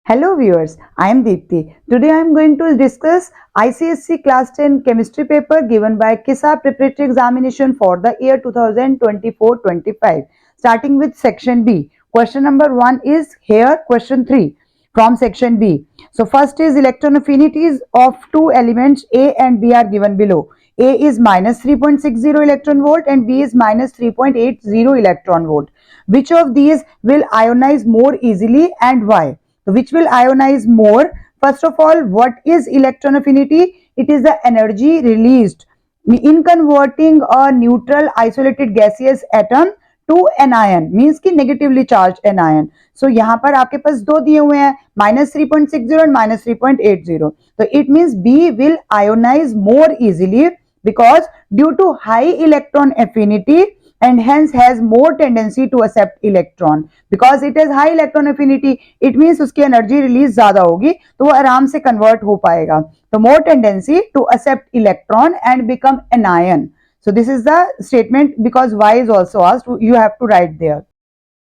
Hello viewers, I am Deepti. Today I am going to discuss ICSE Class 10 Chemistry paper given by KISA Preparatory Examination for the year 2024-25. Starting with section B. Question number 1 is here, question 3 from section B. So first is electron affinities of two elements A and B are given below. A is minus 3.60 electron volt and B is minus 3.80 electron volt. Which of these will ionize more easily and why? Which will ionize more? First of all, what is electron affinity? It is the energy released in converting a neutral isolated gaseous atom to anion, means कि negatively charged anion. So यहाँ पर आपके पास दो दिए हुए हैं, minus 3.60 and minus 3.80. So it means B will ionize more easily because due to high electron affinity and hence has more tendency to accept electron. Because it has high electron affinity, it means उसकी energy release ज़्यादा होगी तो वो आराम से convert हो पाएगा. तो more tendency to accept electron and become anion. So this is the statement because Y is also asked. You have to write there.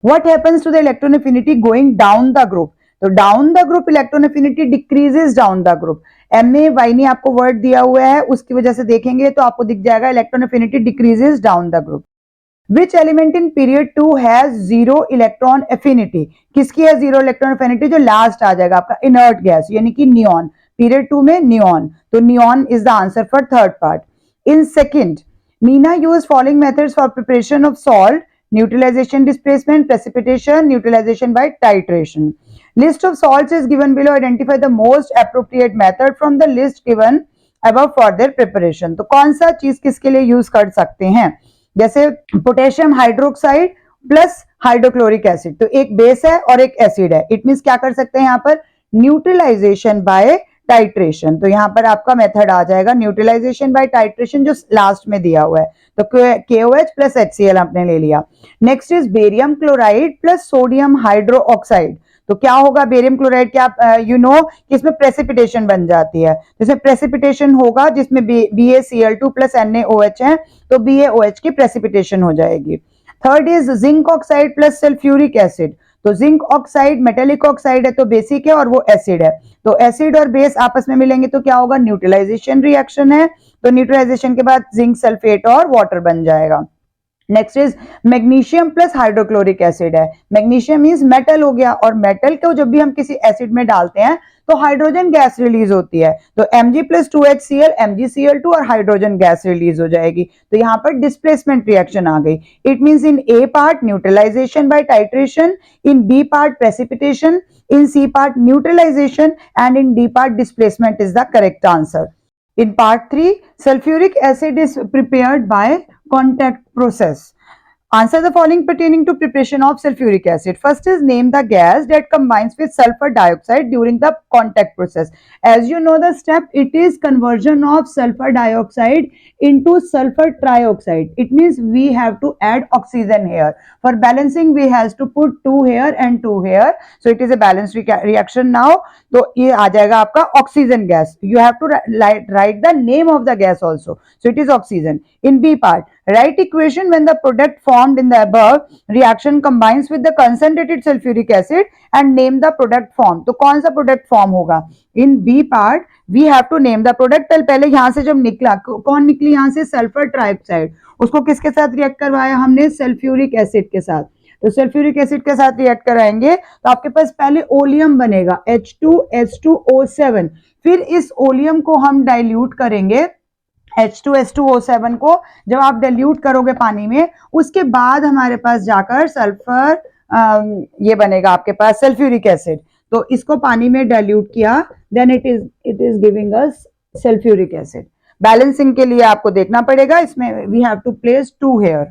What happens to the electron affinity going down the group? तो down the group electron affinity decreases down the group. MAY ने आपको word दिया हुआ है, उसकी वजह से देखेंगे तो आपको दिख जाएगा electron affinity decreases down the group. Which element in period 2 has zero electron affinity? किसकी है zero electron affinity? जो last आ जाएगा आपका inert gas यानी कि neon. Period 2 में neon. तो neon is the answer for third part. In second, Nina used following methods for preparation of salt: neutralization, displacement, precipitation, neutralization by titration. List of salts is given below. Identify the most appropriate method from the list given above for their preparation. तो कौन सा चीज किसके लिए use कर सकते हैं? जैसे potassium hydroxide plus hydrochloric acid, तो एक बेस है और एक एसिड है. इट मींस क्या कर सकते हैं यहाँ पर? Neutralisation by titration. तो यहाँ पर आपका मेथड आ जाएगा न्यूट्रलाइजेशन बाय टाइट्रेशन जो लास्ट में दिया हुआ है. तो KOH प्लस HCl आपने ले लिया. Next is barium chloride plus sodium hydro oxide. तो क्या होगा बेरियम क्लोराइड? क्या यू नो कि इसमें प्रेसिपिटेशन बन जाती है. जैसे प्रेसिपिटेशन होगा जिसमें BaCl2 प्लस NaOH है तो BaOH की प्रेसिपिटेशन हो जाएगी. Third is zinc oxide plus sulphuric acid. तो जिंक ऑक्साइड मेटेलिक ऑक्साइड है तो बेसिक है और वो एसिड है. तो एसिड और बेस आपस में मिलेंगे तो क्या होगा? न्यूट्रलाइजेशन रिएक्शन है. तो न्यूट्रलाइजेशन के बाद जिंक सल्फेट और वाटर बन जाएगा. Next is magnesium plus hydrochloric acid है. मैग्नीशियम मींस मेटल हो गया और मेटल को जब भी हम किसी एसिड में डालते हैं तो हाइड्रोजन गैस रिलीज होती है. तो Mg प्लस 2HCl MgCl2 और हाइड्रोजन गैस रिलीज हो जाएगी. तो यहाँ पर डिस्प्लेसमेंट रिएक्शन आ गई. It means in A part neutralisation by titration, in B part precipitation, in C part neutralization and in D part displacement is the correct answer. In part 3, sulfuric acid is prepared by contact process. Answer the following pertaining to preparation of sulfuric acid. First is name the gas that combines with sulfur dioxide during the contact process. As you know the step, it is conversion of sulfur dioxide into sulfur trioxide. It means we have to add oxygen here. For balancing, we has to put 2 here and 2 here. So it is a balanced reaction now. तो ये आ जाएगा आपका oxygen gas. You have to write the name of the gas also. So it is oxygen. In B part, write equation when the product formed in the above reaction combines with the concentrated sulfuric acid and name the product form. तो कौन सा product form होगा? In B part, we have to name the product. पहले यहाँ से जब निकला कौन निकली? यहाँ से सल्फर ट्राइऑक्साइड. उसको किसके साथ रिएक्ट करवाया हमने? सल्फ्यूरिक एसिड के साथ. तो सल्फ्यूरिक एसिड के साथ रिएक्ट कराएंगे तो आपके पास पहले ओलियम बनेगा H2H2O7. फिर इस ओलियम को हम डाइल्यूट करेंगे H2H2O7 को. जब आप डाइल्यूट करोगे पानी में उसके बाद हमारे पास जाकर सल्फर ये बनेगा आपके पास सल्फ्यूरिक एसिड. तो इसको पानी में डाइल्यूट किया then it is giving us sulphuric acid. Balancing के लिए आपको देखना पड़ेगा इसमें we have to place 2 here.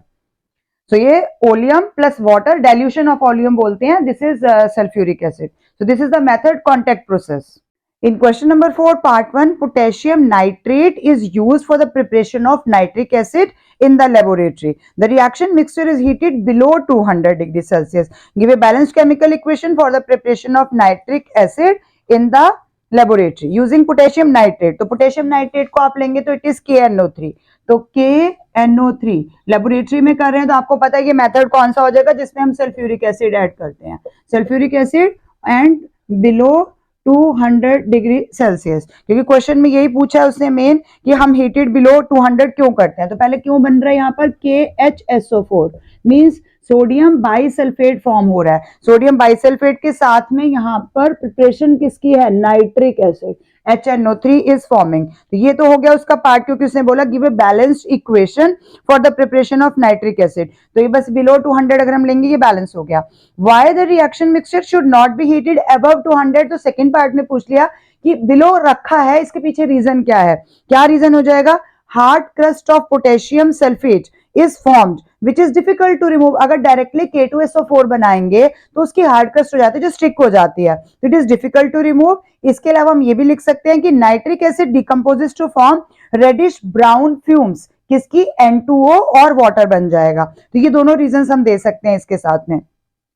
So ये oleum plus water dilution of oleum बोलते हैं. This is sulphuric acid. So this is the method contact process. In question number 4 part 1, potassium nitrate is used for the preparation of nitric acid in the laboratory. The reaction mixture is heated below 200 degrees Celsius. Give a balanced chemical equation for the preparation of nitric acid in the laboratory using potassium nitrate. तो potassium nitrate को आप लेंगे तो it is KNO3. तो KNO3 laboratory में कर रहे हैं तो आपको पता है कि मेथड कौन सा हो जाएगा जिसमें हम सल्फ्यूरिक एसिड ऐड करते हैं. Sulphuric acid and below 200 degree Celsius, क्योंकि क्वेश्चन में यही पूछा है उसने मेन कि हम हीटेड बिलो 200 क्यों करते हैं। तो पहले क्यों बन रहा है यहाँ पर KHSO4 means sodium bisulphate form हो रहा है। सोडियम बाइसल्फेट के साथ में यहाँ पर प्रिपरेशन किसकी है, nitric acid, HNO3 is forming. तो ये तो हो गया उसका पार्ट, क्योंकि उसने बोला give a balanced equation for the preparation of nitric acid. तो ये बस बिलो 200 अगर हम लेंगे ये बैलेंस हो गया। Why the reaction mixture should not be heated above 200, तो सेकेंड पार्ट में पूछ लिया कि बिलो रखा है, इसके पीछे रीजन क्या है। क्या रीजन हो जाएगा, hard crust of potassium sulphate is formed which is difficult to remove. अगर डायरेक्टली K2SO4 बनाएंगे तो उसकी हार्ड क्रस्ट हो जाती है जो स्टिक हो जाती है, तो it is difficult to remove. इसके अलावा हम ये भी लिख सकते हैं कि nitric acid decomposes to form reddish brown fumes, किसकी, N2O और वाटर बन जाएगा। तो ये दोनों रीजन हम दे सकते हैं इसके साथ में।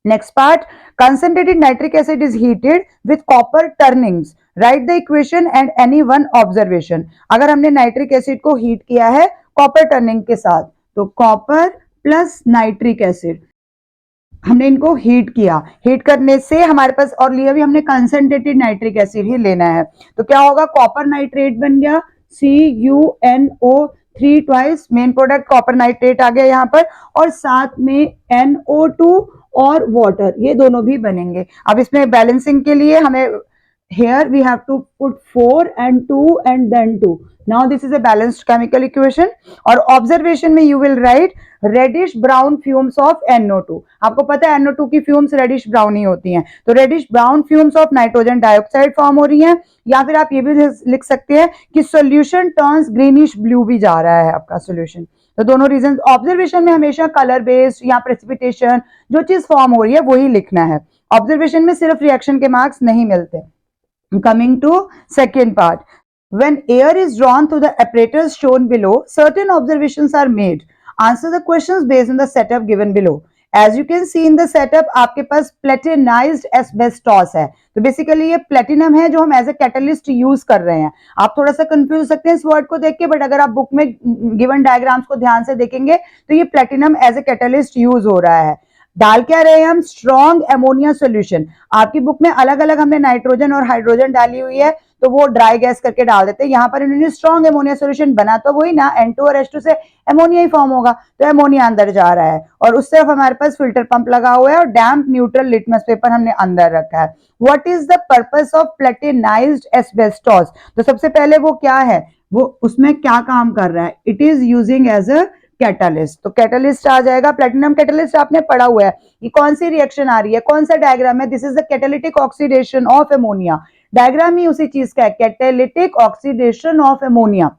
Next part, concentrated nitric acid is heated with copper turnings. Write the equation and any one observation. अगर हमने नाइट्रिक एसिड को हीट किया है कॉपर टर्निंग के साथ, तो कॉपर प्लस नाइट्रिक एसिड हमने इनको हीट किया, हीट करने से हमारे पास और लिया भी हमने कंसंट्रेटेड नाइट्रिक एसिड ही लेना है। तो क्या होगा, कॉपर नाइट्रेट बन गया CuNO3 twice, main product copper nitrate आ गया यहाँ पर, और साथ में NO2 और वाटर, ये दोनों भी बनेंगे। अब इसमें बैलेंसिंग के लिए हमें here we have to put 4 and 2 and then 2. Now this is a balanced chemical equation. और observation में you will write reddish brown fumes of NO2. आपको पता है NO2 की fumes reddish brown ही होती हैं, तो reddish brown fumes of nitrogen dioxide form हो रही हैं। या फिर आप ये भी लिख सकते हैं कि solution turns greenish blue भी जा रहा है आपका solution। तो दोनों रीजन, ऑब्जर्वेशन में हमेशा कलर बेस्ड या प्रेसिपिटेशन जो चीज फॉर्म हो रही है वही लिखना है। ऑब्जर्वेशन में सिर्फ रिएक्शन के मार्क्स नहीं मिलते। Coming to second part, when air is drawn through the apparatus shown below, certain observations are made. Answer the questions based on the setup given below. As you can see in the setup, आपके पास platinized asbestos है, तो basically ये platinum है जो हम as a catalyst use कर रहे हैं। आप थोड़ा सा कंफ्यूज हो सकते हैं इस वर्ड को देख के, बट अगर आप बुक में गिवन डायग्राम्स को ध्यान से देखेंगे तो ये platinum as a catalyst use हो रहा है। डाल क्या रहे हैं हम, स्ट्रॉन्ग एमोनिया सॉल्यूशन। आपकी बुक में अलग अलग हमने नाइट्रोजन और हाइड्रोजन डाली हुई है, तो वो ड्राई गैस करके डाल देते हैं। यहाँ पर इन्होंने स्ट्रॉन्ग एमोनिया सॉल्यूशन बना तो वही ना, N2 और H2 से एमोनिया ही फॉर्म होगा, तो एमोनिया अंदर जा रहा है। और उस तरफ हमारे पास फिल्टर पंप लगा हुआ है और डैम्प न्यूट्रल लिटमस पेपर हमने अंदर रखा है। What is the purpose of platinised asbestos, तो सबसे पहले वो क्या है, वो उसमें क्या काम कर रहा है, it is using as a catalyst. तो कैटलिस्ट आ जाएगा, प्लेटिनम कैटलिस्ट आपने पढ़ा हुआ है। ये कौन सी रिएक्शन आ रही है, कौन सा डायग्राम है, this is the catalytic oxidation of ammonia. Diagram ही उसी चीज का है, catalytic oxidation of ammonia.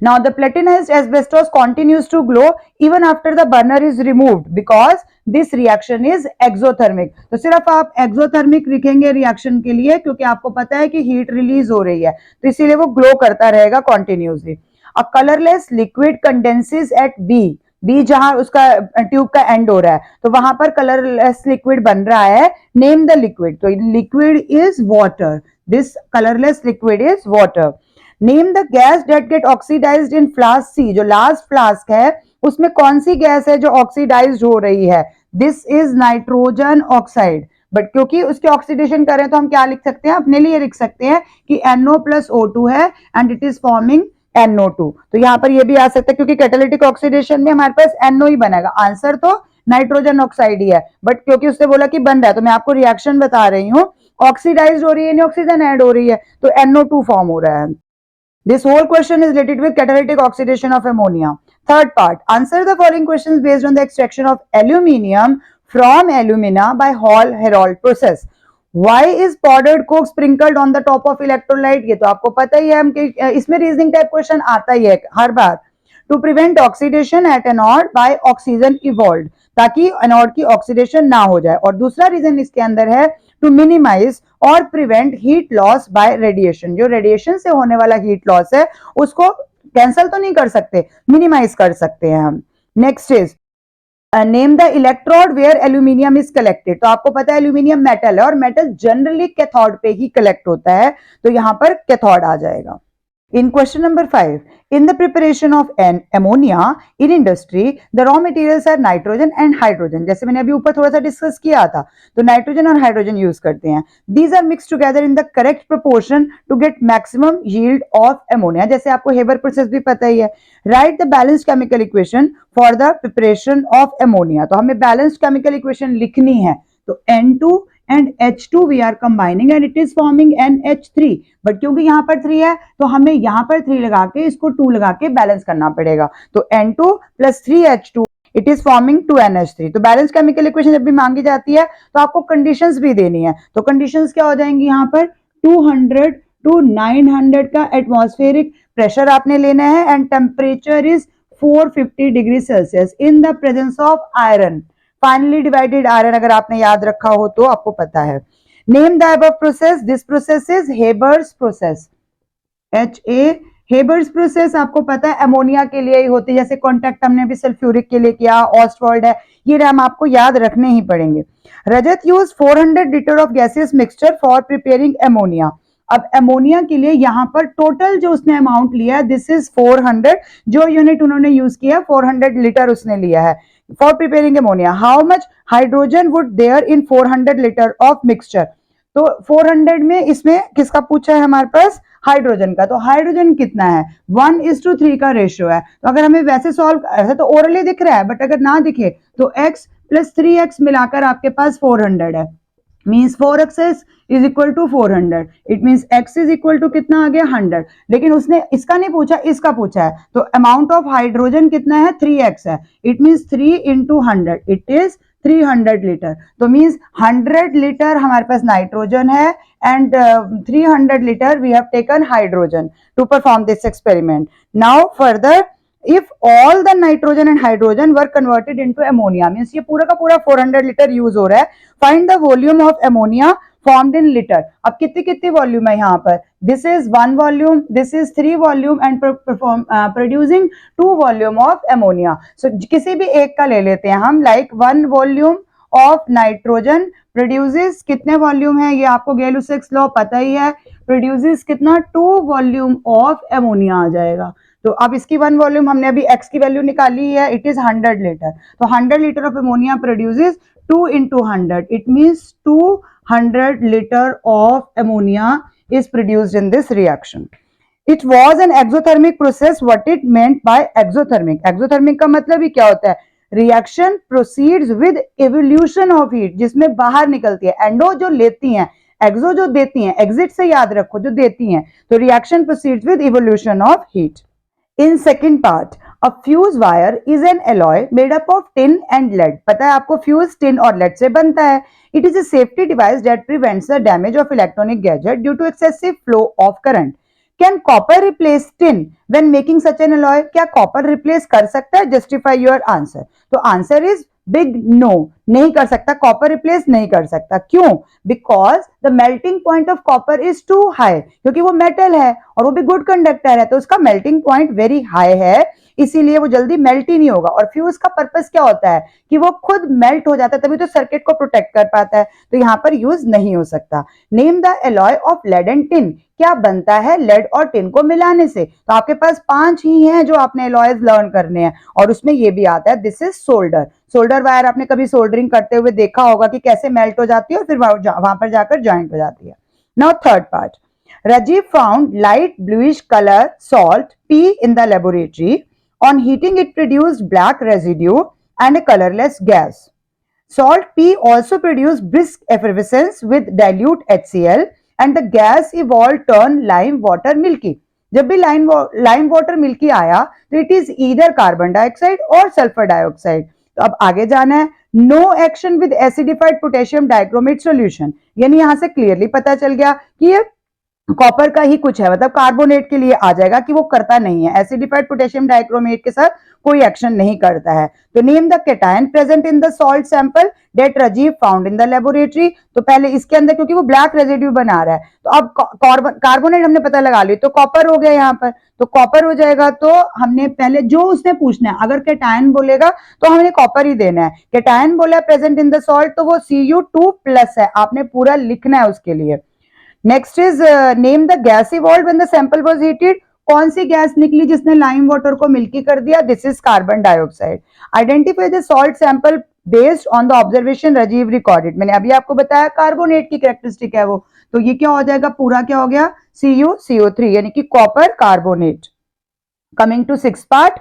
Now the platinized asbestos continues to glow even after the burner is removed because this reaction is exothermic. तो सिर्फ आप exothermic लिखेंगे reaction के लिए, क्योंकि आपको पता है कि हीट रिलीज हो रही है, तो इसीलिए वो ग्लो करता रहेगा continuously. A colorless liquid condenses at B जहां उसका ट्यूब का एंड हो रहा है, तो वहां पर कलरलेस लिक्विड बन रहा है। नेम द लिक्विड, तो liquid is water, this colourless liquid is water. Name the gas that get oxidised in flask C, जो लास्ट फ्लास्क है उसमें कौन सी गैस है जो ऑक्सीडाइज्ड हो रही है, this is nitrogen oxide. But क्योंकि उसके ऑक्सीडेशन करें तो हम क्या लिख सकते हैं, अपने लिए लिख सकते हैं कि NO+O2 है and it is forming NO2। तो यहाँ पर ये भी आ सकता है क्योंकि कैटालिटिक ऑक्सीडेशन में हमारे पास NO ही बनेगा। आंसर तो नाइट्रोजन ऑक्साइड ही है, बट क्योंकि उससे बोला कि बन रहा है तो मैं आपको रिएक्शन बता रही हूँ। ऑक्सीडाइज हो रही है, ऑक्सीजन ऐड हो रही है, तो NO2 फॉर्म हो रहा है। This whole question is related with catalytic oxidation of ammonia. Third part, answer the following questions based on the extraction of aluminium from alumina by Hall-Héroult process. Why is powdered coke sprinkled on the top of electrolyte? ये तो आपको पता ही है, हम इसमें reasoning type question आता ही है हर बार। To prevent oxidation at anode by oxygen evolved, ताकि एनोड की ऑक्सीडेशन ना हो जाए। और दूसरा रीजन इसके अंदर है टू मिनिमाइज और prevent heat loss by radiation, जो रेडिएशन से होने वाला हीट लॉस है उसको कैंसल तो नहीं कर सकते, मिनिमाइज कर सकते हैं हम। Next is name the electrode where aluminium is collected. तो आपको पता है एल्यूमिनियम मेटल है और मेटल जनरली कैथोड पे ही कलेक्ट होता है, तो यहां पर कैथोड आ जाएगा। In question number 5, in the preparation of an ammonia in industry, the raw materials are nitrogen and hydrogen. जैसे मैंने अभी ऊपर थोड़ा सा डिस्कस किया था, तो नाइट्रोजन और हाइड्रोजन यूज करते हैं. These are mixed together in the correct proportion to get maximum yield of ammonia. जैसे आपको हेबर प्रोसेस भी पता ही है. Write the balanced chemical equation for the preparation of ammonia. तो हमें balanced chemical equation लिखनी है. तो N2 and H2 we are combining and it is forming NH3. But क्योंकि यहाँ पर 3 है तो हमें यहाँ पर 3 लगा के इसको 2 लगा के बैलेंस करना पड़ेगा. तो N2 plus 3H2 it is forming 2NH3. तो बैलेंस केमिकल इक्वेशन जब भी मांगी जाती है तो आपको कंडीशंस भी देनी है. तो कंडीशंस क्या हो जाएंगी यहाँ पर 200 to 900 का एटमॉस्फेरिक प्रेशर आपने लेना है and temperature is 450 degree Celsius in the presence of iron. Finally divided iron अगर आपने याद रखा हो तो आपको पता है. Name the above process. This process is Haber's process. HA Haber's process आपको पता है अमोनिया के लिए ही होती है. जैसे कॉन्टैक्ट हमने भी सल्फ्यूरिक के लिए किया, ऑस्टवर्ल्ड है, ये हम आपको याद रखने ही पड़ेंगे. Rajat use 400 litre of gaseous mixture for preparing ammonia. अब अमोनिया के लिए यहाँ पर टोटल जो उसने अमाउंट लिया है दिस इज 400. जो यूनिट उन्होंने यूज किया 400 लीटर उसने लिया है for preparing ammonia. How much hydrogen would there in 400 litre of mixture. तो 400 में इसमें किसका पूछा है हमारे पास हाइड्रोजन का. तो हाइड्रोजन कितना है 1:3 का रेशियो है. तो अगर हमें वैसे सॉल्व ऐसे तो ओरली दिख रहा है बट अगर ना दिखे तो x प्लस 3x मिलाकर आपके पास 400 है. Means 4x is equal to 400. It means x is equal to कितना आ गया 100. लेकिन उसने इसका नहीं पूछा इसका पूछा है. तो अमाउंट ऑफ हाइड्रोजन कितना है 3x है. It means 3 into 100 it is 300 litre. तो मीन्स 100 लीटर हमारे पास नाइट्रोजन है and 300 liter we have taken hydrogen to perform this experiment. Now further, if all the nitrogen and hydrogen were converted into ammonia, means ये पूरा का पूरा 400 liter use हो रहा है. Find the volume of ammonia formed in liter. अब कितनी कितनी वॉल्यूम है यहाँ पर. This is 1 volume, this is 3 volume and producing 2 volume of ammonia. So किसी भी एक का ले लेते हैं हम. Like 1 volume of nitrogen produces कितने वॉल्यूम है ये आपको गेलुसेक्स लॉ पता ही है. प्रोड्यूसेस कितना 2 वॉल्यूम ऑफ एमोनिया आ जाएगा. तो अब इसकी 1 वॉल्यूम हमने अभी x की वैल्यू निकाली है. It is 100 litre. तो 100 litre of ammonia produces 2 into 100. It means 200 litre of ammonia is produced in this reaction. It was an exothermic process. What it meant by exothermic? Exothermic का मतलब ही क्या होता है. Reaction proceeds with evolution of heat. जिसमें बाहर निकलती है. Endo जो लेती हैं, एक्सो जो देती हैं, एग्जिट से याद रखो जो देती हैं. तो reaction proceeds with evolution of heat. In second part, a fuse wire is an alloy made up of tin and lead. पता है आपको फ्यूज टिन और लेड से बनता है. It is a safety device that prevents the damage of electronic gadget due to excessive flow of current. Can copper replace tin when making such an alloy. क्या copper replace कर सकता है. Justify your answer. तो answer is big no. नहीं कर सकता. Copper replace नहीं कर सकता. क्यों. Because the melting point of copper is too high. क्योंकि वो मेटल है और वो भी गुड कंडक्टर है तो उसका मेल्टिंग पॉइंट वेरी हाई है. इसीलिए वो जल्दी मेल्ट ही नहीं होगा. और फ्यूज का पर्पस क्या होता है कि वो खुद मेल्ट हो जाता है तभी तो सर्किट को प्रोटेक्ट कर पाता है. तो यहां पर यूज नहीं हो सकता. Name the alloy of lead and tin. क्या बनता है लेड और टिन को मिलाने से. तो आपके पास 5 ही हैं जो आपने एलॉयज लर्न करने हैं और उसमें ये भी आता है. This is solder. Solder wire आपने कभी सोल्डरिंग करते हुए देखा होगा कि कैसे मेल्ट हो जाती है और फिर वहां पर जाकर ज्वाइंट हो जाती है. Now third part. Rajiv found light bluish color salt P in the laboratory. On heating, it produced black residue and a colorless gas. Salt P also produced brisk effervescence with dilute HCl, and the gas evolved turn lime water milky. जब भी lime water milky आया तो it is either carbon dioxide or sulfur dioxide. तो अब आगे जाना है. No action with acidified potassium dichromate solution. यानी यहां से क्लियरली पता चल गया कि ये कॉपर का ही कुछ है. मतलब कार्बोनेट के लिए आ जाएगा कि वो करता नहीं है. एसिडिफाइड पोटेशियम डाइक्रोमेट के साथ कोई एक्शन नहीं करता है. तो name the cation present in the salt sample that Rajeev found in the laboratory. तो पहले इसके अंदर क्योंकि वो ब्लैक रेजिड्यू बना रहा है तो अब कार्बोनेट हमने पता लगा लिया तो कॉपर हो गया यहाँ पर. तो कॉपर हो जाएगा. तो हमने पहले जो उसने पूछना है अगर कैटायन बोलेगा तो हमने कॉपर ही देना है. कैटायन बोला प्रेजेंट इन द सॉल्ट तो वो Cu2+ है. आपने पूरा लिखना है उसके लिए. Next is name the gas evolved when the sample was heated. कौन सी गैस निकली जिसने लाइम वाटर को मिल्की कर दिया? This is carbon dioxide. Identify the salt sample based on the observation Rajeev recorded. मैंने अभी आपको बताया कार्बोनेट की कैरेक्टरिस्टिक है वो, तो ये क्या हो जाएगा? पूरा क्या हो गया? CuCO3 यानी कि copper carbonate. Coming to sixth part,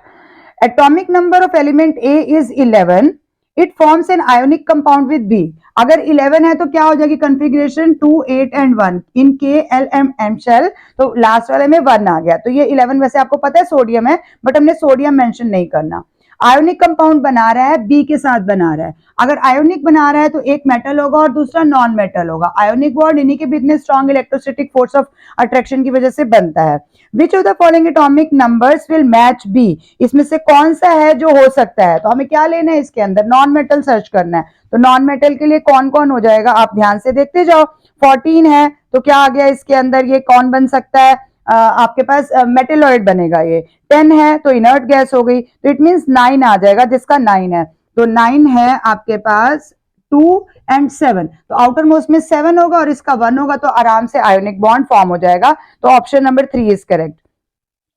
atomic number of element A is 11. It forms an ionic compound with B. अगर 11 है तो क्या हो जाएगी configuration? 2, 8 and 1 in K, L, M shell. तो लास्ट वाले में 1 आ गया, तो ये 11 वैसे आपको पता है सोडियम है, बट हमने सोडियम मेंशन नहीं करना। आयोनिक कंपाउंड बना रहा है, बी के साथ बना रहा है। अगर आयोनिक बना रहा है तो एक मेटल होगा और दूसरा नॉन मेटल होगा। आयोनिक बॉन्ड इन्हीं के बीच में strong electrostatic force of attraction की वजह से बनता है। Which of the following atomic numbers will match B? इसमें से कौन सा है जो हो सकता है? तो हमें क्या लेना है इसके अंदर? नॉन मेटल सर्च करना है। तो नॉन मेटल के लिए कौन कौन हो जाएगा आप ध्यान से देखते जाओ। 14 है तो क्या आ गया इसके अंदर? ये कौन बन सकता है? आपके पास मेटेलॉइड बनेगा। ये 10 है तो इनर्ट गैस हो गई, तो इट मींस 9 आ जाएगा, जिसका 9 है। तो 9 है आपके पास 2 and 7, तो आउटर मोस्ट में 7 होगा और इसका 1 होगा, तो आराम से आयोनिक बॉन्ड फॉर्म हो जाएगा। तो option number 3 is correct.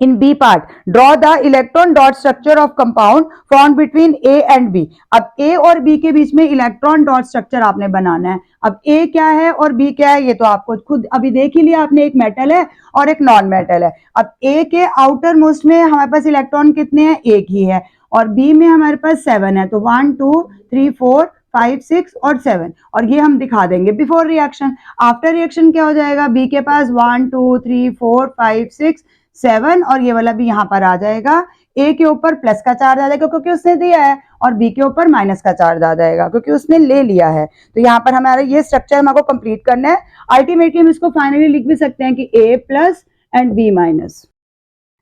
In B part, draw the electron dot structure of compound formed between A and B. अब A और B के बीच में इलेक्ट्रॉन डॉट स्ट्रक्चर आपने बनाना है। अब A क्या है और B क्या है ये तो आपको खुद अभी देख ही लिया आपने, एक मेटल है और एक नॉन मेटल है। अब A के आउटर मोस्ट में हमारे पास इलेक्ट्रॉन कितने हैं? एक ही है, और B में हमारे पास 7 है, तो 1 2 3 4 5 6 और 7, और ये हम दिखा देंगे बिफोर रिएक्शन। आफ्टर रिएक्शन क्या हो जाएगा? B के पास 1 2 3 4 5 6 7 और ये वाला भी यहाँ पर आ जाएगा। ए के ऊपर प्लस का चार्ज आ जाएगा क्योंकि उसने दिया है, और बी के ऊपर माइनस का चार्ज आ जाएगा क्योंकि उसने ले लिया है। तो यहाँ पर हमारा ये स्ट्रक्चर हमको कंप्लीट करना है। अल्टीमेटली हम इसको फाइनली लिख भी सकते हैं कि A plus and B minus.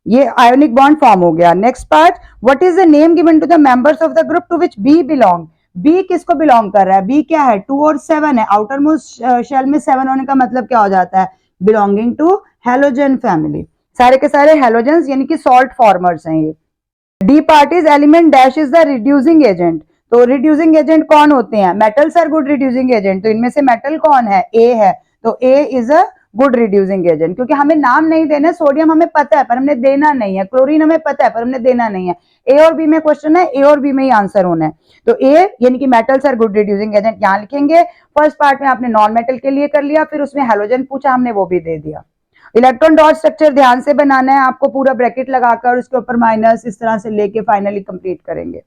ये आयोनिक बॉन्ड फॉर्म हो गया। Next part, what is the name given to the members of the group to which B belong? B किसको बिलोंग कर रहा है? बी क्या है? 2 और 7 है। आउटर मोस्ट शेल में 7 होने का मतलब क्या हो जाता है? Belonging to halogen family. सारे के सारे हेलोजेंस यानी कि सॉल्ट फॉर्मर्स हैं ये। D part is element dash is the reducing agent. तो रिड्यूसिंग एजेंट कौन होते हैं? Metals are good reducing agent. तो इनमें से मेटल कौन है? ए है, तो A is a good reducing agent. क्योंकि हमें नाम नहीं देना, सोडियम हमें पता है पर हमने देना नहीं है, क्लोरीन हमें पता है पर हमने देना नहीं है। ए और बी में क्वेश्चन है, ए और बी में ही आंसर होना है। तो ए यानी कि metals are good reducing agent यहाँ लिखेंगे। फर्स्ट पार्ट में आपने नॉन मेटल के लिए कर लिया, फिर उसमें हेलोजन पूछा हमने, वो भी दे दिया। इलेक्ट्रॉन डॉट स्ट्रक्चर ध्यान से बनाना है आपको, पूरा ब्रैकेट लगाकर उसके ऊपर माइनस इस तरह से लेके फाइनली कंप्लीट करेंगे।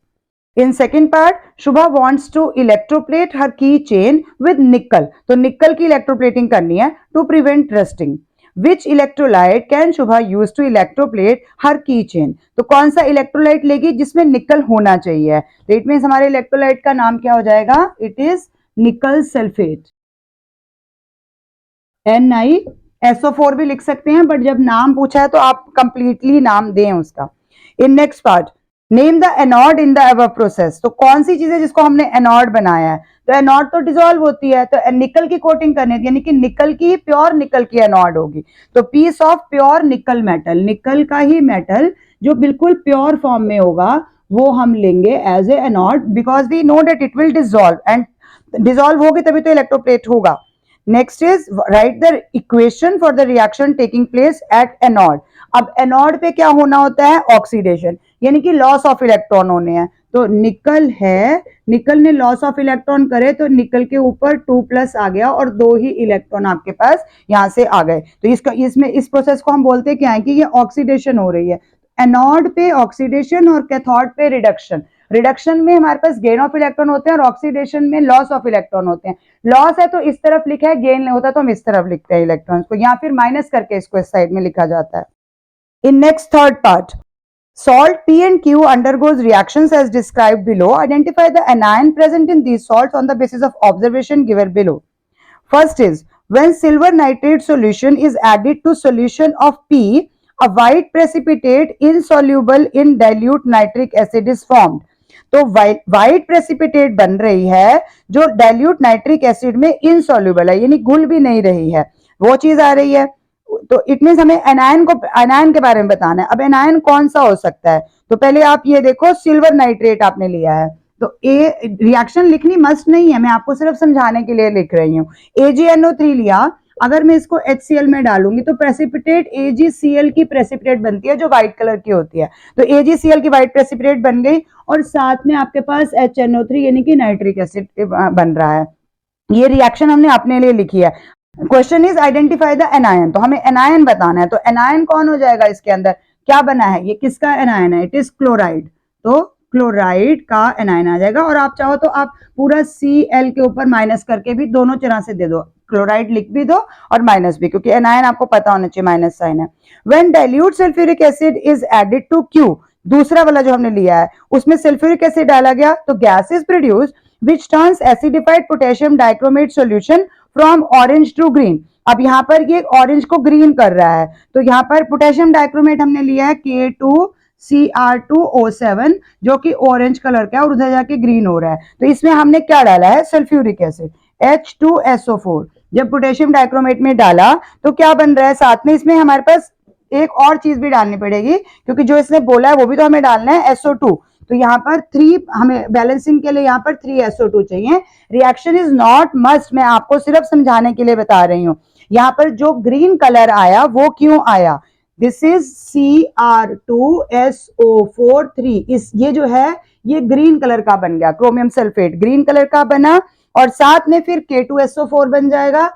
In second part, Shubha wants to electroplate her की चेन विद निकल। तो निकल की इलेक्ट्रोप्लेटिंग करनी है to prevent rusting. Which electrolyte can Shubha use to electroplate her की चेन? तो कौन सा इलेक्ट्रोलाइट लेगी जिसमें निकल होना चाहिए? तो इट मीन्स हमारे इलेक्ट्रोलाइट का नाम क्या हो जाएगा? इट इज निकल सल्फेट, NiSO4 भी लिख सकते हैं, बट जब नाम पूछा है तो आप कंप्लीटली नाम दें उसका। In next part, name the anode in the above process. तो कौन सी चीज है जिसको हमने एनोड बनाया है? तो एनोड तो डिसॉल्व होती है, तो निकल की कोटिंग करनी है, यानी कि निकल की, प्योर निकल की एनोड होगी। तो piece of pure nickel metal, nickel का ही मेटल जो बिल्कुल प्योर फॉर्म में होगा वो हम लेंगे as a anode, because we know that it will dissolve, and dissolve होगी तभी तो इलेक्ट्रोप्लेट होगा। Next is write the equation for the reaction taking place at anode. अब एनोड पे क्या होना होता है? ऑक्सीडेशन, यानी कि लॉस ऑफ इलेक्ट्रॉन होने हैं। तो निकल है, निकल ने लॉस ऑफ इलेक्ट्रॉन करे तो निकल के ऊपर 2+ आ गया और 2 ही इलेक्ट्रॉन आपके पास यहां से आ गए। तो इसका इसमें इस प्रोसेस को हम बोलते क्या है कि ये ऑक्सीडेशन हो रही है। एनोड पे ऑक्सीडेशन और कैथोड पे रिडक्शन। रिडक्शन में हमारे पास गेन ऑफ इलेक्ट्रॉन होते हैं और ऑक्सीडेशन में लॉस ऑफ इलेक्ट्रॉन होते हैं। लॉस है तो इस तरफ लिखा है, गेन होता तो हम इस तरफ लिखते हैं इलेक्ट्रॉन्स को, या फिर माइनस करके इसको इस साइड में लिखा जाता है। In next third part, salt P and Q undergoes reactions as described below. Identify the anion present in these salts on the basis of observation given below. First is, when silver nitrate solution is added to solution of P, a white precipitate insoluble in dilute nitric acid is formed. तो white precipitate बन रही है जो dilute nitric acid में insoluble है, यानी घुल भी नहीं रही है, वो चीज आ रही है। तो इट मीन्स हमें एनायन के बारे में बताना है। अब एनायन कौन सा हो सकता है? तो पहले आप ये देखो, सिल्वर नाइट्रेट आपने लिया है, तो ए रिएक्शन लिखनी मस्ट नहीं है, मैं आपको सिर्फ समझाने के लिए लिख रही हूँ। AgNO3 लिया, अगर मैं इसको HCl में डालूंगी तो प्रेसिपिटेट AgCl की प्रेसिपिटेट बनती है जो व्हाइट कलर की होती है। तो AgCl की व्हाइट प्रेसिपिटेट बन गई और साथ में आपके पास HNO3 यानी कि नाइट्रिक एसिड बन रहा है। ये रिएक्शन हमने अपने लिए लिखी है। Question is identify the anion, तो हमें एनायन बताना है। तो एनायन कौन हो जाएगा इसके अंदर, क्या बना है, ये किसका एनायन है, इट इज क्लोराइड। तो क्लोराइड का एनायन आ जाएगा। और आप चाहो तो आप पूरा Cl के ऊपर माइनस करके भी दोनों तरह से दे दो, क्लोराइड लिख भी दो और माइनस भी, क्योंकि एनायन आपको पता होना चाहिए माइनस साइन है। When dilute sulphuric acid is added to Q, दूसरा वाला जो हमने लिया है उसमें सल्फ्यूरिक एसिड डाला गया तो gas is produced which turns acidified potassium dichromate solution from orange to green। अब यहाँ पर ये ऑरेंज को ग्रीन कर रहा है, तो यहाँ पर पोटेशियम डाइक्रोमेट हमने लिया है K2Cr2O7 जो कि ऑरेंज कलर का है और उधर जाके ग्रीन हो रहा है। तो इसमें हमने क्या डाला है, सल्फ्यूरिक एसिड H2SO4। जब पोटेशियम डाइक्रोमेट में डाला तो क्या बन रहा है, साथ में इसमें हमारे पास एक और चीज भी डालनी पड़ेगी, क्योंकि जो इसने बोला है वो भी तो हमें डालना है, SO2। तो यहाँ पर 3 हमें बैलेंसिंग के लिए यहाँ पर 3 SO2 चाहिए। रिएक्शन इज नॉट मस्ट, मैं आपको सिर्फ समझाने के लिए बता रही हूँ। यहाँ पर जो ग्रीन कलर आया वो क्यों आया, दिस इज Cr2SO4 इस ये जो है ये ग्रीन कलर का बन गया, क्रोमियम सल्फेट ग्रीन कलर का बना और साथ में फिर K2SO4 बन जाएगा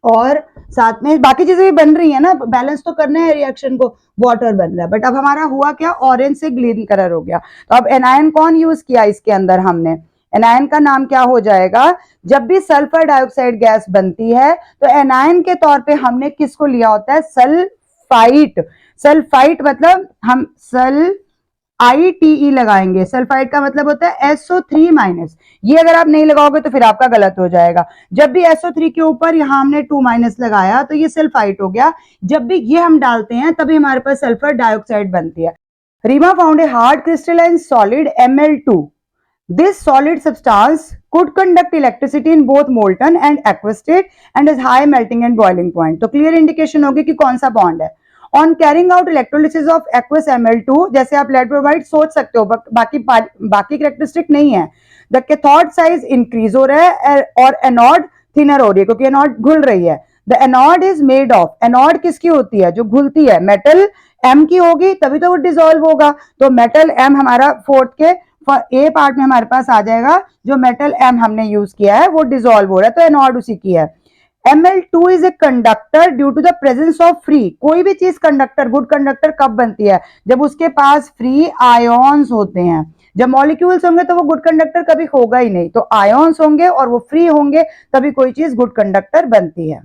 और साथ में बाकी चीजें भी बन रही है ना, बैलेंस तो करना है रिएक्शन को, वाटर बन रहा है। बट अब हमारा हुआ क्या, ऑरेंज से ग्रीन कलर हो गया। तो अब एनायन कौन यूज किया इसके अंदर हमने, एनायन का नाम क्या हो जाएगा, जब भी सल्फर डाइऑक्साइड गैस बनती है तो एनायन के तौर पे हमने किसको लिया होता है, सल्फाइट। सल्फाइट मतलब हम ITE लगाएंगे, सल्फाइड का मतलब होता है SO3-। ये अगर आप नहीं लगाओगे तो फिर आपका गलत हो जाएगा। जब भी SO3 के ऊपर यहाँ हमने 2- लगाया तो ये सल्फाइड हो गया। जब भी ये हम डालते हैं तभी हमारे पास सल्फर डाइऑक्साइड बनती है। Reema found a hard crystalline solid Ml2। This solid substance could conduct electricity in both molten and aqueous state and has high melting and boiling point। तो क्लियर इंडिकेशन होगी कि कौन सा बॉन्ड है। On carrying out electrolysis of aqueous Ml2, जैसे आप lead bromide सोच सकते हो, बाकी कैरेक्टरिस्टिक नहीं है। द कैथोड साइज इंक्रीज हो रहा है और एनोड थिनर हो रही है क्योंकि एनोड घुल रही है। The anode is made of, anode किसकी होती है जो घुलती है, मेटल M की होगी तभी तो वो डिसॉल्व होगा। तो मेटल M हमारा फोर्थ के ए पार्ट में हमारे पास आ जाएगा, जो मेटल M हमने यूज किया है वो डिसॉल्व हो रहा है, तो एनोड उसी की है। Ml2 is a conductor due to the presence of free, कोई भी चीज कंडक्टर, गुड कंडक्टर कब बनती है, जब उसके पास फ्री आयोन्स होते हैं। जब मॉलिक्यूल्स होंगे तो वो गुड कंडक्टर कभी होगा ही नहीं, तो आयोन्स होंगे और वो फ्री होंगे तभी कोई चीज गुड कंडक्टर बनती है।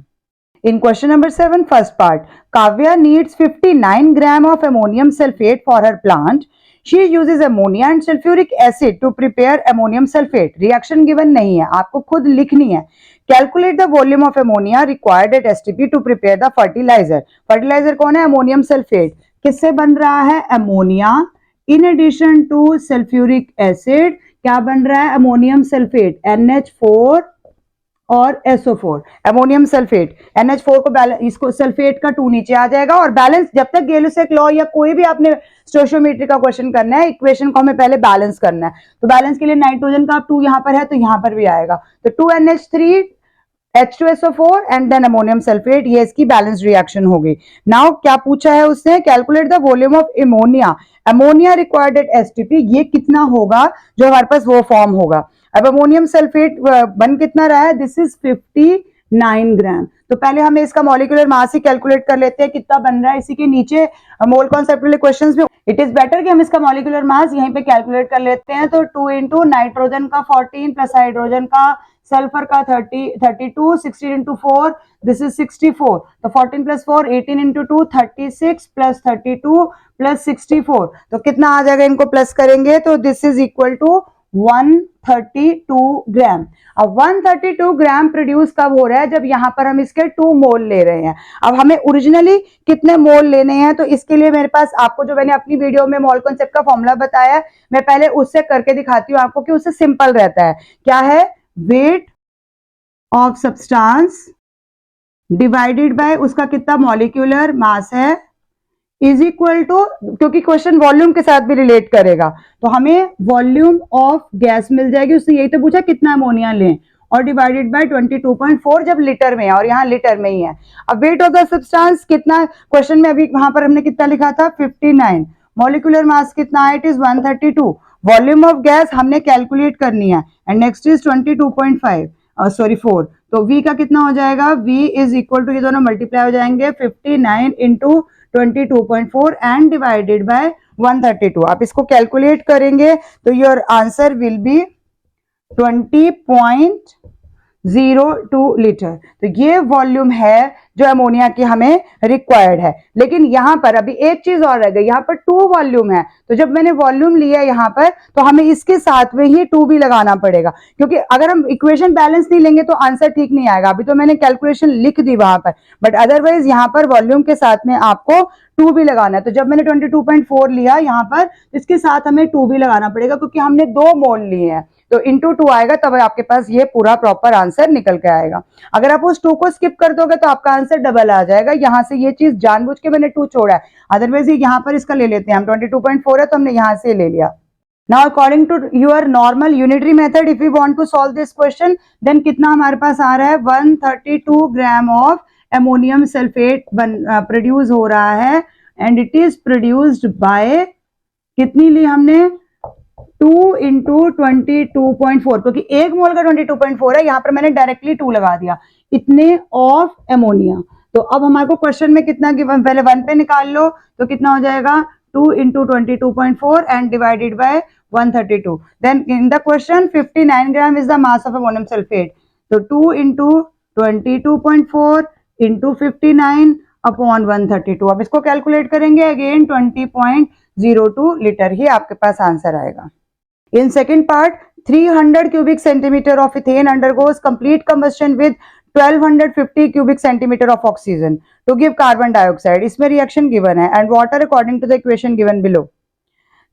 In question number 7, first part, Kavya needs 59 gram of ammonium sulfate for her plant. She uses ammonia and sulfuric acid to prepare ammonium sulfate. Reaction given नहीं है, आपको खुद लिखनी है। Calculate the volume of ammonia required at STP to prepare the fertilizer. Fertilizer कौन है, ammonium sulfate। किससे बन रहा है, ammonia in addition to sulfuric acid क्या बन रहा है, ammonium sulfate NH4 और SO4, अमोनियम सल्फेट। NH4 को बैलेंस, इसको सल्फेट का 2 नीचे आ जाएगा और बैलेंस, जब तक गैलियोसेक लॉ या कोई भी आपने स्टोइचियोमेट्री का क्वेश्चन करना है, इक्वेशन को हमें पहले बैलेंस करना है। तो बैलेंस के लिए नाइट्रोजन का 2 यहाँ पर है तो यहाँ पर भी आएगा, तो 2NH3 H2SO4 and then ammonium sulphate, ये इसकी बैलेंस रिएक्शन हो गई। नाउ क्या पूछा है उसने, calculate the volume of ammonia, ammonia required at STP, ये कितना होगा जो हमारे पास वो फॉर्म होगा। अब अमोनियम सल्फेट बन कितना रहा है, दिस इज 59 ग्राम। तो पहले हमें इसका मॉलिक्यूलर मास ही कैलकुलेट कर लेते हैं कितना बन रहा है। इसी के नीचे मोल कॉन्सेप्ट वाले क्वेश्चंस में इट इज बेटर कि हम इसका मॉलिक्यूलर मास यहीं पे कैलकुलेट कर लेते हैं। तो 2 इंटू नाइट्रोजन का 14 प्लस हाइड्रोजन का, सल्फर का 32, 16 इंटू 4 दिस इज 64, तो 14 प्लस 4 18 इंटू 2 36 प्लस 32 प्लस 64, तो कितना आ जाएगा, इनको प्लस करेंगे तो दिस इज इक्वल टू 132 ग्राम। अब 132 ग्राम प्रोड्यूस कब हो रहा है, जब यहां पर हम इसके 2 मोल ले रहे हैं। अब हमें ओरिजिनली कितने मोल लेने हैं, तो इसके लिए मेरे पास आपको जो मैंने अपनी वीडियो में मोल कॉन्सेप्ट का फॉर्मूला बताया, मैं पहले उससे करके दिखाती हूँ आपको कि उससे सिंपल रहता है। क्या है, weight of substance divided by उसका कितना मॉलिक्यूलर मास है इज इक्वल टू, क्योंकि क्वेश्चन वॉल्यूम के साथ भी रिलेट करेगा, तो हमें वॉल्यूम ऑफ गैस मिल जाएगी। उसने यही तो पूछा कितना अमोनिया लें, और डिवाइडेड बाय 22.4 जब लीटर में है और यहाँ लीटर में ही है। अब वेट ऑफ द सब्सटेंस कितना, क्वेश्चन में अभी वहां पर हमने कितना लिखा था 59, मॉलिक्यूलर मास कितना है, it is 132, volume of gas हमने कैलकुलेट करनी है एंड नेक्स्ट इज 22.5 सॉरी 4, तो V का कितना हो जाएगा, V इज इक्वल टू, ये दोनों मल्टीप्लाई हो जाएंगे 59 इंटू 22.4 एंड डिवाइडेड बाय 132। आप इसको कैलकुलेट करेंगे तो your answer will be 20.02 litre. तो ये वॉल्यूम है जो अमोनिया की हमें रिक्वायर्ड है। लेकिन यहां पर अभी एक चीज और रह गई, यहां पर 2 वॉल्यूम है, तो जब मैंने वॉल्यूम लिया यहां पर तो हमें इसके साथ में ही 2 भी लगाना पड़ेगा, क्योंकि अगर हम इक्वेशन बैलेंस नहीं लेंगे तो आंसर ठीक नहीं आएगा। अभी तो मैंने कैलकुलेशन लिख दी वहां पर, बट अदरवाइज यहां पर वॉल्यूम के साथ में आपको 2 भी लगाना है। तो जब मैंने 22.4 लिया यहां पर, इसके साथ हमें 2 भी लगाना पड़ेगा, क्योंकि हमने 2 मोल लिए हैं, तो इंटू 2 आएगा, तब आपके पास ये पूरा प्रॉपर आंसर निकल के आएगा। अगर आप उस 2 को स्किप कर दोगे तो आपका आंसर डबल आ जाएगा। यहां से ये चीज जानबूझ के मैंने 2 छोड़ा है, अदरवाइज ये यहां पर इसका ले लेते हैं हम, 22.4 है तो हमने यहां से ले लिया। Now according to your normal unitary method, if we want to solve this question, then कितना हमारे पास आ रहा है, 132 gram of ammonium sulphate produce हो रहा है and it is produced by, कितनी ली हमने, 2 इंटू 22.4, क्योंकि 1 मोल का 22.4 है, यहां पर मैंने डायरेक्टली 2 लगा दिया, इतने ऑफ अमोनिया। तो अब हमारे को क्वेश्चन में कितना गिवन, पहले 1 पे निकाल लो, तो कितना हो जाएगा 2 into 22.4 and divided by 132। Then in the question 59 gram is the mass of ammonium sulphate, तो 2 इंटू 22.4 इंटू 59 अपॉन 132। अब इसको कैलकुलेट करेंगे अगेन, 20.02 लीटर ही आपके पास आंसर आएगा। In second part, 300 cubic centimeter of ethane undergoes complete combustion with 1250 cubic centimeter of oxygen to give carbon dioxide. इसमें reaction given है and water according to the equation given below.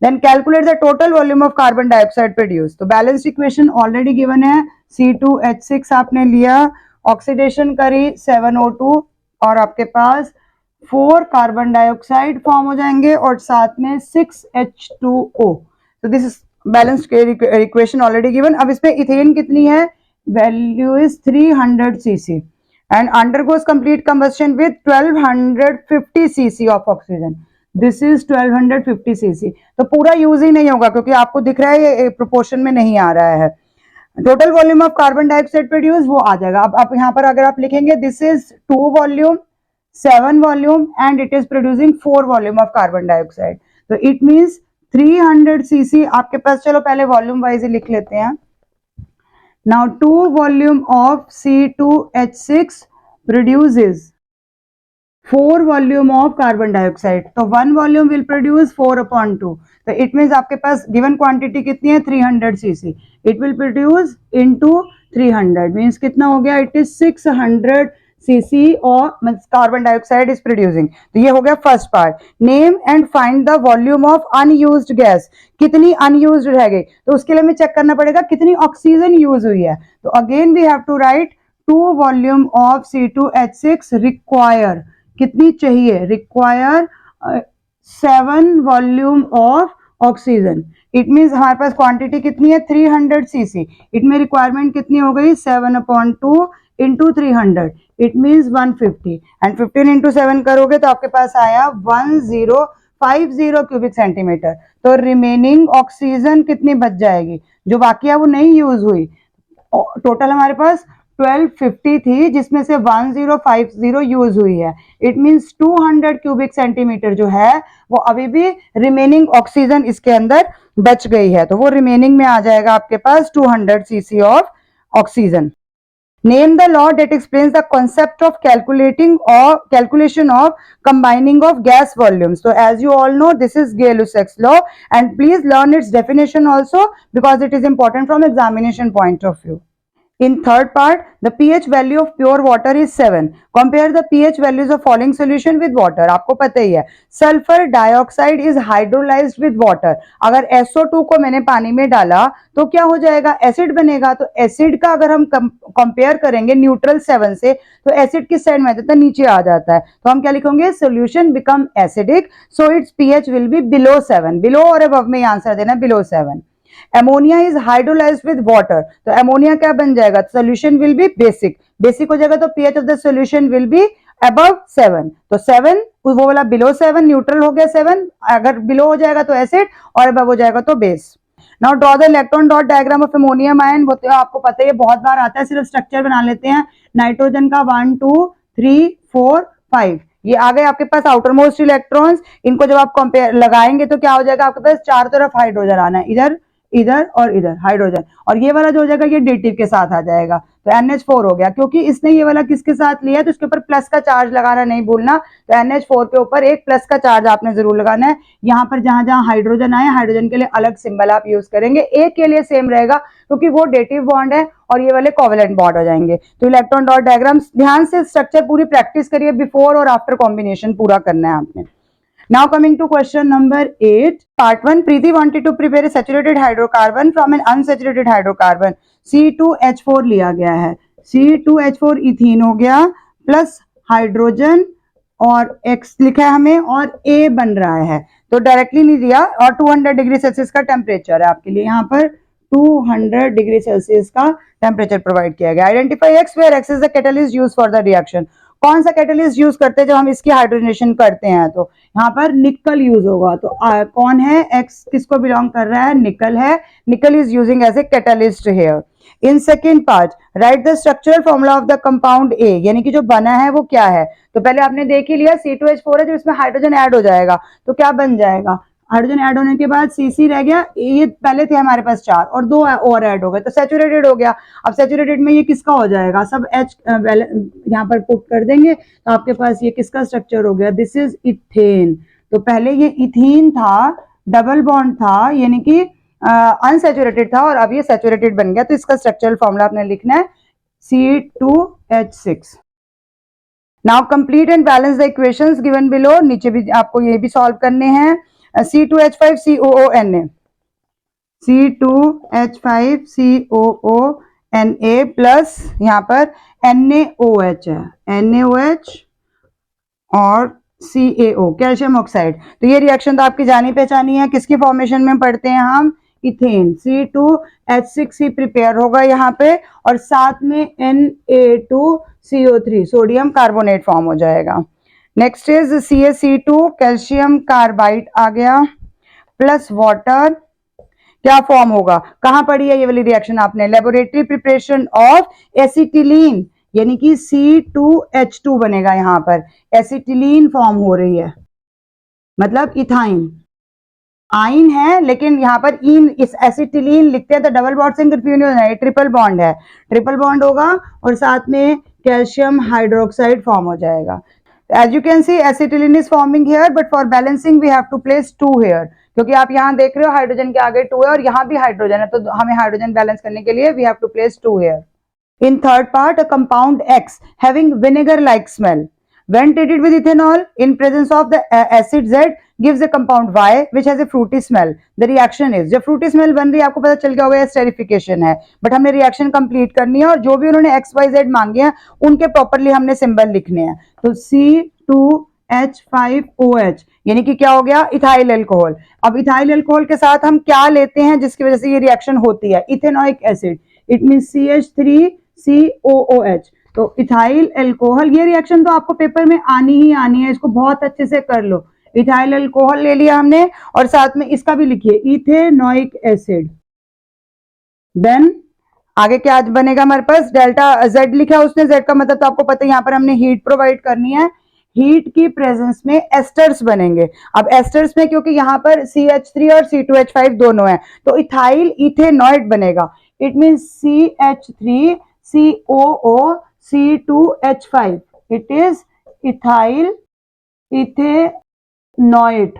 Then calculate the total volume of carbon dioxide produced. तो balanced equation already given है, C2H6 आपने लिया, oxidation करी 7O2 और आपके पास 4 carbon dioxide form हो जाएंगे और साथ में 6H2O। तो this is balanced equation already given. अब इसमें इथेन कितनी है, value is 300 cc and undergoes complete combustion with 1250 cc of oxygen, this is 1250 cc। तो पूरा यूज ही नहीं होगा क्योंकि आपको दिख रहा है ये प्रोपोर्शन में नहीं आ रहा है। Total volume of carbon dioxide produce वो आ जाएगा। अब आप यहाँ पर अगर आप लिखेंगे this is 2 volume 7 volume and it is producing 4 volume of carbon dioxide, तो it means 300 cc आपके पास, चलो पहले वॉल्यूम वाइज ही लिख लेते हैं। Now 2 volume of C2H6 produces 4 volume of carbon dioxide, तो 1 volume will produce 4/2, तो it means आपके पास given quantity कितनी है 300 cc, it will produce into 300 means कितना हो गया, it is 600 cc और कार्बन डाइऑक्साइड इज प्रोड्यूसिंग। तो ये हो गया first part. Name and find the volume of unused gas, कितनी अनयूज्ड रह गई, तो उसके लिए हमें चेक करना पड़ेगा कितनी ऑक्सीजन यूज हुई है। तो again we have to write 2 volume of C2H6 require, कितनी चाहिए, require 7 volume of oxygen. It means हमारे पास क्वांटिटी कितनी है 300 cc, इट में रिक्वायरमेंट कितनी हो गई 7/2 into 300, it means 150 and 15 into 7 करोगे तो आपके पास आया 1050 क्यूबिक सेंटीमीटर। तो रिमेनिंग ऑक्सीजन कितनी बच जाएगी, जो बाकी है वो नहीं यूज हुई। टोटल हमारे पास 1250 थी जिसमें से 1050 यूज हुई है, इट मीन्स 200 क्यूबिक सेंटीमीटर जो है वो अभी भी रिमेनिंग ऑक्सीजन इसके अंदर बच गई है, तो वो रिमेनिंग में आ जाएगा आपके पास 200 cc of oxygen. Name the law that explains the concept of calculating or calculation of combining of gas volumes. So as you all know, this is Gay-Lussac's law and please learn its definition also because it is important from examination point of view. In third part, the pH value of pure water is 7. Compare the pH values of following solution with water. आपको पता ही है, sulphur dioxide is hydrolyzed with water. अगर SO2 को मैंने पानी में डाला तो क्या हो जाएगा, एसिड बनेगा। तो एसिड का अगर हम कंपेयर करेंगे न्यूट्रल 7 से, तो एसिड किस साइड में आ जाता है, नीचे आ जाता है। तो हम क्या लिखेंगे, solution become acidic, so it's pH will be below 7। Below और अबव में आंसर देना, below 7। Ammonia is hydrolysed with water, तो अमोनिया क्या बन जाएगा, solution will be basic, basic हो जाएगा तो pH of the solution will be above 7, तो 7 वो वाला बिलो 7, न्यूट्रल हो गया 7, अगर बिलो हो जाएगा तो एसिड और अबव हो जाएगा तो base. Now draw the electron dot diagram of ammonium ion, वो तो आपको पता है ये बहुत बार आता है, सिर्फ स्ट्रक्चर बना लेते हैं। नाइट्रोजन का 1 2 3 4 5, ये आ गए आपके पास आउटर मोस्ट इलेक्ट्रॉन्स, इनको जब आप कंपेयर लगाएंगे तो क्या हो जाएगा, आपके पास चार तरफ हाइड्रोजन आना है, इधर इधर और इधर हाइड्रोजन, और ये वाला जो हो जाएगा ये डेटिव के साथ आ जाएगा, तो NH4 हो गया, क्योंकि इसने ये वाला किसके साथ लिया है तो इसके ऊपर प्लस का चार्ज लगाना नहीं भूलना, तो NH4 के ऊपर एक प्लस का चार्ज आपने जरूर लगाना है। यहाँ पर जहां जहां हाइड्रोजन आए, हाइड्रोजन के लिए अलग सिंबल आप यूज करेंगे, एक के लिए सेम रहेगा क्योंकि वो डेटिव बॉन्ड है और ये वाले कोवेलेंट बॉन्ड हो जाएंगे। तो इलेक्ट्रॉन डॉट डायग्राम ध्यान से स्ट्रक्चर पूरी प्रैक्टिस करिए, बिफोर और आफ्टर कॉम्बिनेशन पूरा करना है आपने। Now coming to question number 8, part 1, Preeti wanted to prepare a saturated hydrocarbon from an unsaturated hydrocarbon, C2H4 लिया गया है, C2H4 इथीन हो गया प्लस हाइड्रोजन और X लिखा है हमें और A बन रहा है, तो डायरेक्टली नहीं दिया, और 200 डिग्री सेल्सियस का टेम्परेचर है आपके लिए, यहाँ पर 200 डिग्री सेल्सियस का टेम्परेचर प्रोवाइड किया गया। Identify X where X is the catalyst used for the reaction, कौन सा कैटलिस्ट यूज करते हैं जब हम इसकी हाइड्रोजनेशन करते हैं, तो यहाँ पर निकल यूज होगा, तो कौन है X किसको बिलोंग कर रहा है, निकल है, nickel is using as a catalyst here. In second part write the structural formula of the compound A, यानी कि जो बना है वो क्या है, तो पहले आपने देख ही लिया C2H4 है, जब इसमें हाइड्रोजन ऐड हो जाएगा तो क्या बन जाएगा, हाइड्रोजन ऐड होने के बाद CC रह गया, ये पहले थे हमारे पास 4 और 2 और ऐड हो गए तो सैचुरेटेड हो गया। अब सैचुरेटेड में ये किसका हो जाएगा, सब H यहाँ पर पुट कर देंगे तो आपके पास ये किसका स्ट्रक्चर हो गया, दिस इज इथेन, तो पहले ये इथीन था, डबल बॉन्ड था, यानी कि अनसैचुरेटेड था और अब ये सैचुरेटेड बन गया, तो इसका स्ट्रक्चरल फॉर्मूला आपने लिखना है C2H6। Now complete and balance the equations given below, नीचे भी आपको ये भी सॉल्व करने हैं। C2H5 COONA, C2H5COONA प्लस यहाँ पर NaOH है, NaOH और CaO कैल्शियम ऑक्साइड, तो ये रिएक्शन तो आपकी जानी पहचानी है, किसकी फॉर्मेशन में पढ़ते हैं हम, इथेन, C2H6 ही प्रिपेयर होगा यहाँ पे और साथ में Na2CO3 सोडियम कार्बोनेट फॉर्म हो जाएगा। Next is CaC2 calcium carbide आ गया प्लस वाटर, क्या फॉर्म होगा, कहां पढ़ी है ये वाली रिएक्शन आपने, लेबोरेटरी प्रिपरेशन ऑफ एसिटिलीन, यानी कि C2H2 बनेगा, यहाँ पर एसिटिलीन फॉर्म हो रही है, मतलब इथाइन, आइन है लेकिन यहाँ पर इन इस एसिटिलीन लिखते हैं तो डबल बॉन्ड से कंफ्यूज नहीं होना है, ट्रिपल बॉन्ड है, ट्रिपल बॉन्ड होगा और साथ में कैल्शियम हाइड्रोक्साइड फॉर्म हो जाएगा। As you can see acetylene is forming here but for balancing we have to place 2 here, क्योंकि आप यहाँ देख रहे हो हाइड्रोजन के आगे 2 है और यहाँ भी हाइड्रोजन है, तो हमें हाइड्रोजन बैलेंस करने के लिए we have to place 2 here। In third part, a compound X having vinegar-like smell, when treated with ethanol in presence of the acid Z gives a compound Y which has a fruity smell. The reaction is, जब fruity smell बन रही है आपको पता चल गया होगा ये esterification है, बट हमने रिएक्शन कंप्लीट करनी है और जो भी उन्होंने XYZ मांगे हैं उनके प्रॉपरली हमने सिंबल लिखने हैं, तो C2H5OH यानी कि क्या हो गया, इथाइल अल्कोहल। अब इथाइल अल्कोहल के साथ हम क्या लेते हैं जिसकी वजह से ये रिएक्शन होती है, ethanoic acid, it mean CH3COOH, तो इथाइल अल्कोहल, ये रिएक्शन तो आपको पेपर में आनी ही आनी है, इसको बहुत अच्छे से कर लो। इथाइल अल्कोहल ले लिया हमने और साथ में इसका भी लिखिए इथेनोइक एसिड, देन आगे क्या बनेगा हमारे पास, डेल्टा Z लिखा है उसने, Z का मतलब तो आपको पता है यहाँ पर हमने हीट प्रोवाइड करनी है, हीट की प्रेजेंस में एस्टर्स बनेंगे। अब एस्टर्स में क्योंकि यहाँ पर CH3 और C2H5 दोनों हैं तो इथाइल इथेनॉइड बनेगा, it mean CH3COO C2H5, it is ethyl ethanoid,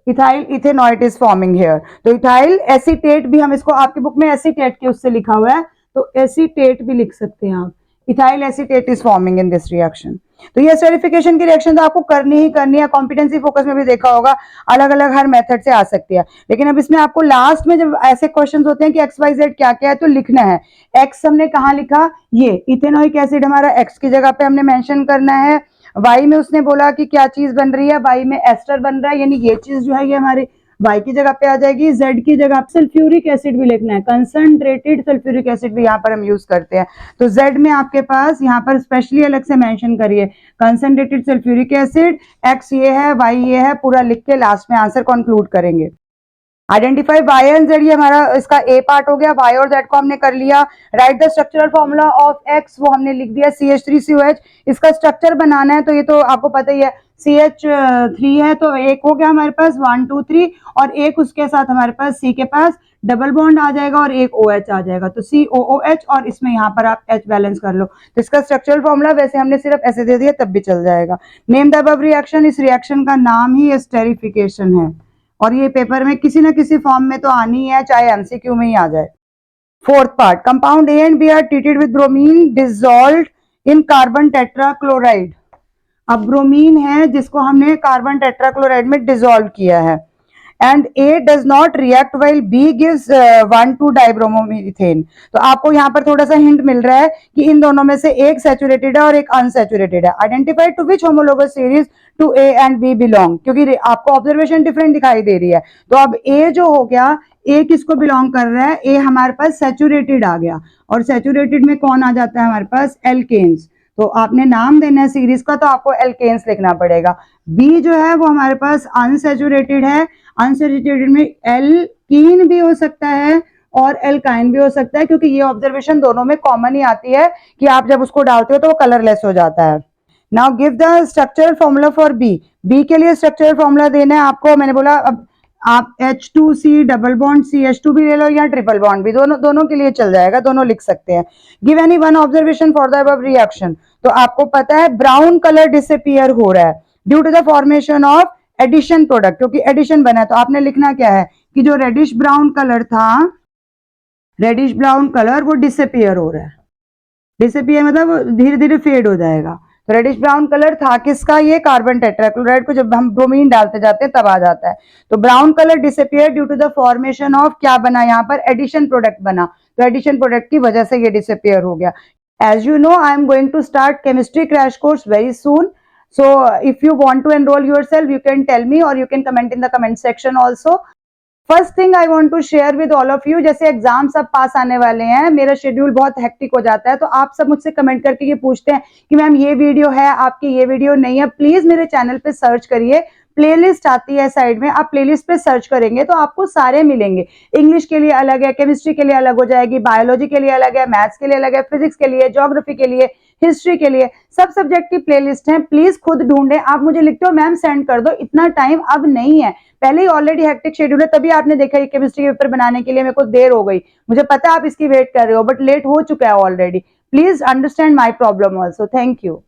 ethyl ethanoid is forming here. तो इथाइल एसीटेट भी, हम इसको आपकी बुक में एसीटेट के उससे लिखा हुआ है तो एसीटेट भी लिख सकते हैं आप, ethyl acetate is forming in this reaction. तो ये एस्टेरिफिकेशन की रिएक्शन तो आपको करनी ही करनी है, कॉम्पिटेंसी फोकस में भी देखा होगा अलग अलग हर मेथड से आ सकती है, लेकिन अब इसमें आपको लास्ट में जब ऐसे क्वेश्चंस होते हैं कि XYZ क्या क्या है तो लिखना है। X हमने कहाँ लिखा, ये इथेनोइक एसिड हमारा X की जगह पे हमने मेंशन करना है, Y में उसने बोला कि क्या चीज बन रही है, Y में एस्टर बन रहा है, यानी ये चीज जो है ये हमारी Y की जगह पे आ जाएगी, Z की जगह सल्फ्यूरिक एसिड भी लिखना है, कंसंट्रेटेड सल्फ्यूरिक एसिड भी यहाँ पर हम यूज करते हैं। तो Z में आपके पास यहाँ पर स्पेशली अलग से मेंशन करिए कंसंट्रेटेड सल्फ्यूरिक एसिड, X ये है, Y ये है, पूरा लिख के लास्ट में आंसर कंक्लूड करेंगे। आइडेंटिफाई वाई एंड जेड, ये हमारा इसका ए पार्ट हो गया। वाई और जेड को हमने कर लिया। Right the structural formula of x, वो हमने लिख दिया CH3COH। इसका स्ट्रक्चर बनाना है तो ये तो आपको पता ही है, CH3 है तो एक हो गया हमारे पास 1 2 3, और एक उसके साथ हमारे पास C के पास डबल बॉन्ड आ जाएगा और एक OH आ जाएगा, तो COOH, और इसमें यहाँ पर आप H बैलेंस कर लो। तो इसका स्ट्रक्चरल फॉर्मूला वैसे हमने सिर्फ ऐसे दे दिया तब भी चल जाएगा। नेम द अबव रिएक्शन, इस रिएक्शन का नाम ही एस्टेरिफिकेशन है, और ये पेपर में किसी ना किसी फॉर्म में तो आनी है, चाहे एमसीक्यू में ही आ जाए। Fourth part, compound A and B are treated with bromine dissolved in carbon tetrachloride. अब ब्रोमीन है जिसको हमने कार्बन टेट्राक्लोराइड में डिसॉल्व किया है, and A does not react while B gives 1,2-dibromomethane। तो आपको यहाँ पर थोड़ा सा हिंट मिल रहा है कि इन दोनों में से एक सैचुरेटेड है और एक अनसैचुरेटेड है। Identify to which homologous series to A and B belong, क्योंकि आपको ऑब्जर्वेशन डिफरेंट दिखाई दे रही है। तो अब A जो हो गया, A किसको बिलोंग कर रहा है, A हमारे पास सैचुरेटेड आ गया, और सैचुरेटेड में कौन आ जाता है हमारे पास, एल्केन्स। तो आपने नाम देना है सीरीज का, तो आपको एल्केन्स लिखना पड़ेगा। बी जो है वो हमारे पास अनसैचुरेटेड है, अनसैचुरेटेड में एल्कीन भी हो सकता है और एल्काइन भी हो सकता है, क्योंकि ये ऑब्जर्वेशन दोनों में कॉमन ही आती है कि आप जब उसको डालते हो तो वो कलरलेस हो जाता है। Now give the structural formula for B. B के लिए स्ट्रक्चरल फॉर्मूला देना है आपको। मैंने बोला अब आप H2C डबल बॉन्ड CH2 भी ले लो या ट्रिपल बॉन्ड भी, दोनों के लिए चल जाएगा, दोनों लिख सकते हैं। Give any one observation for the above reaction. तो आपको पता है ब्राउन कलर डिसअपीयर हो रहा है due to the formation of addition product, क्योंकि एडिशन बना है। तो आपने लिखना क्या है कि जो रेडिश ब्राउन कलर था, रेडिश ब्राउन कलर वो डिसअपीयर हो रहा है। डिसअपीयर मतलब धीरे धीरे फेड हो जाएगा। तो रेडिश ब्राउन कलर था किसका, ये कार्बन टेट्राक्लोराइड को जब हम ब्रोमीन डालते जाते हैं तब आ जाता है। तो brown colour disappear due to the formation of, क्या बना यहाँ पर, एडिशन प्रोडक्ट बना। तो एडिशन प्रोडक्ट की वजह से ये डिसअपीयर हो गया। As you know, I am going to start chemistry crash course very soon. So if you want to enroll yourself, you can tell me or you can comment in the comment section also. First thing I want to share with all of you, जैसे exam सब pass आने वाले हैं, मेरा schedule बहुत hectic हो जाता है, तो आप सब मुझसे कमेंट करके ये पूछते हैं कि मैम ये वीडियो है आपकी, ये वीडियो नहीं है। प्लीज मेरे चैनल पे सर्च करिए, प्लेलिस्ट आती है साइड में, आप प्लेलिस्ट पे सर्च करेंगे तो आपको सारे मिलेंगे। इंग्लिश के लिए अलग है, केमिस्ट्री के लिए अलग हो जाएगी, बायोलॉजी के लिए अलग है, मैथ्स के लिए अलग है, फिजिक्स के लिए, ज्योग्राफी के लिए, हिस्ट्री के लिए, सब सब्जेक्ट की प्लेलिस्ट है। प्लीज खुद ढूंढे। आप मुझे लिखते हो मैम सेंड कर दो, इतना टाइम अब नहीं है, पहले ही ऑलरेडी हेक्टिक शेड्यूल है, तभी आपने देखा ये केमिस्ट्री के पेपर बनाने के लिए मेरे को देर हो गई। मुझे पता है आप इसकी वेट कर रहे हो, बट लेट हो चुका है already. Please understand my problem also. Thank you.